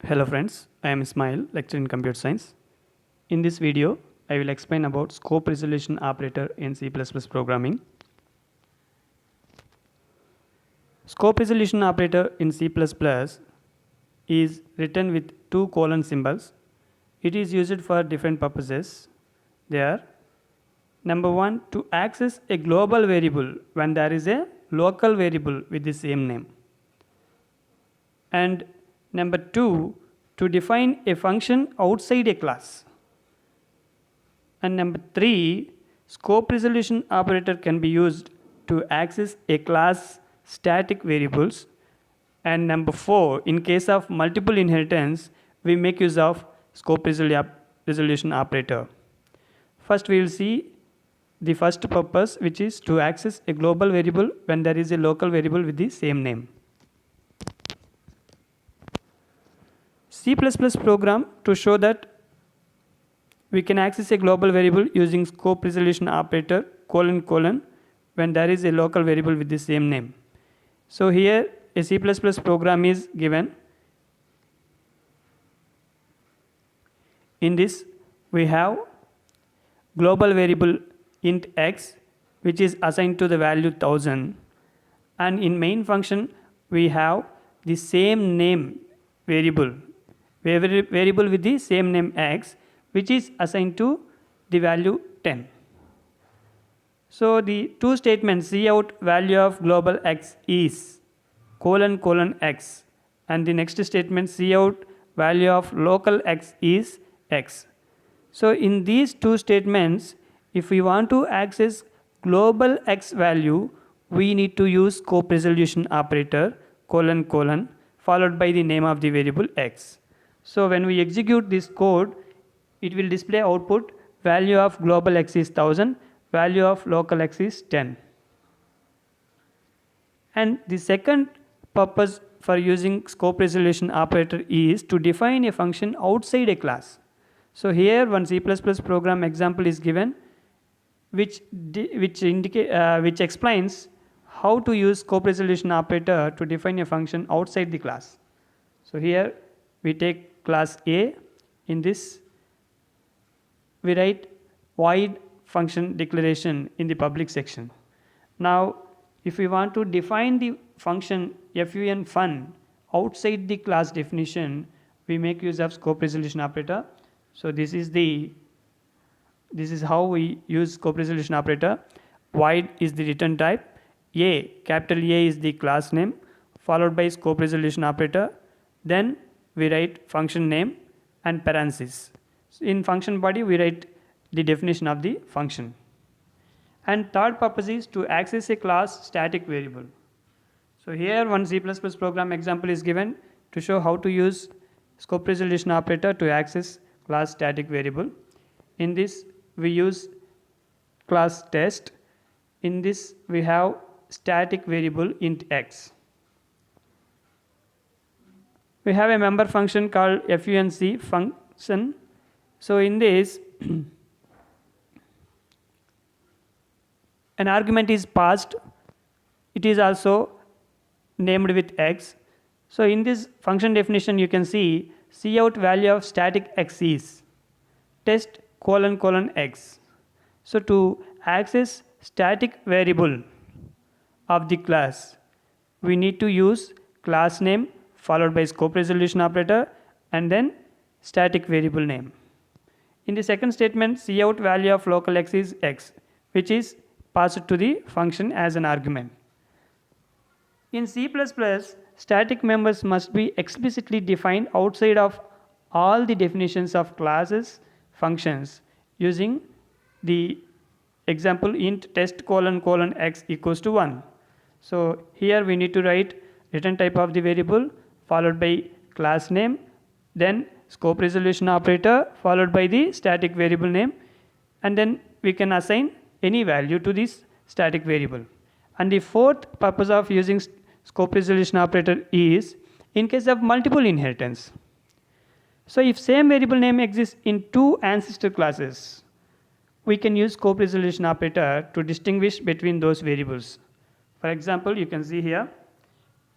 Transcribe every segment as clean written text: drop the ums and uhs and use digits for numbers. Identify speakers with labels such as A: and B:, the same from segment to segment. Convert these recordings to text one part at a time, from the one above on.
A: Hello friends, I am Ismail, lecturer in computer science. In this video, I will explain about scope resolution operator in C++ programming. Scope resolution operator in C++ is written with two colon symbols. It is used for different purposes. They are number one, to access a global variable when there is a local variable with the same name. And number two, to define a function outside a class. And number three, scope resolution operator can be used to access a class static variables. And number four, in case of multiple inheritance, we make use of scope resolution operator. First, we will see the first purpose, which is to access a global variable when there is a local variable with the same name. C++ program to show that we can access a global variable using scope resolution operator : when there is a local variable with the same name. So here a C++ program is given. In this we have global variable int x, which is assigned to the value 1000, and in main function we have the same name variable with the same name x, which is assigned to the value 10. So the two statements, cout value of global x is : x, and the next statement, cout value of local x is x. So in these two statements, if we want to access global x value, we need to use scope resolution operator : followed by the name of the variable x. So when we execute this code, it will display output: value of global x is 1000, value of local x is 10. And the second purpose for using scope resolution operator is to define a function outside a class. So here one C++ program example is given, which explains how to use scope resolution operator to define a function outside the class. So here we take class A. In this we write void function declaration in the public section. Now if we want to define the function fun outside the class definition, we make use of scope resolution operator. So this is how we use scope resolution operator. Void is the return type, capital A is the class name, followed by scope resolution operator. Then we write function name and parentheses. In function body we write the definition of the function. And third purpose is to access a class static variable. So here one C++ program example is given to show how to use scope resolution operator to access class static variable. In this we use class test. In this we have static variable int x. We have a member function called func function. So in this an argument is passed. It is also named with x. So in this function definition you can see cout value of static x is test : x. So to access static variable of the class, we need to use class name followed by scope resolution operator and then static variable name. In the second statement, cout value of local x is x, which is passed to the function as an argument. In C++, static members must be explicitly defined outside of all the definitions of classes, functions, using the example int test : x equals to 1. So here we need to write return type of the variable followed by class name, then scope resolution operator followed by the static variable name, and then we can assign any value to this static variable. And the fourth purpose of using scope resolution operator is in case of multiple inheritance. So if same variable name exists in two ancestor classes, we can use scope resolution operator to distinguish between those variables. For example, you can see here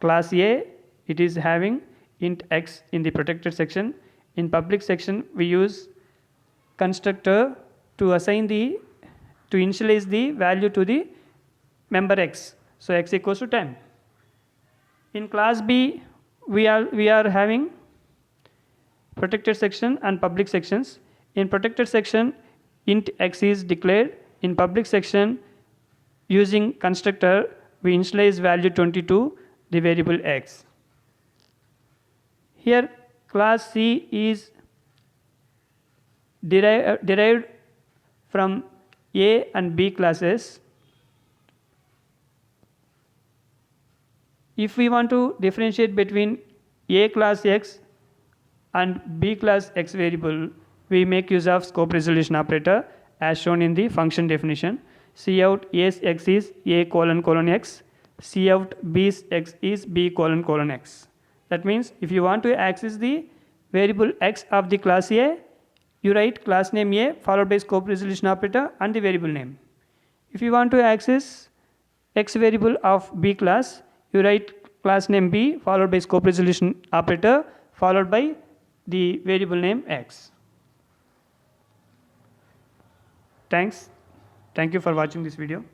A: class A, it is having int x in the protected section. In public section, we use constructor to initialize the value to the member x. So x equals to 10. In class B, we are having protected section and public sections. In protected section, int x is declared. In public section, using constructor, we initialize value 20 to the variable x. Here, class C is derived from A and B classes. If we want to differentiate between A class x and B class x variable, we make use of scope resolution operator as shown in the function definition. Cout A's x is A colon x, Cout B's x is B colon x. That means if you want to access the variable x of the class A, you write class name A followed by scope resolution operator and the variable name. If you want to access x variable of B class, you write class name B followed by scope resolution operator followed by the variable name x. Thank you for watching this video.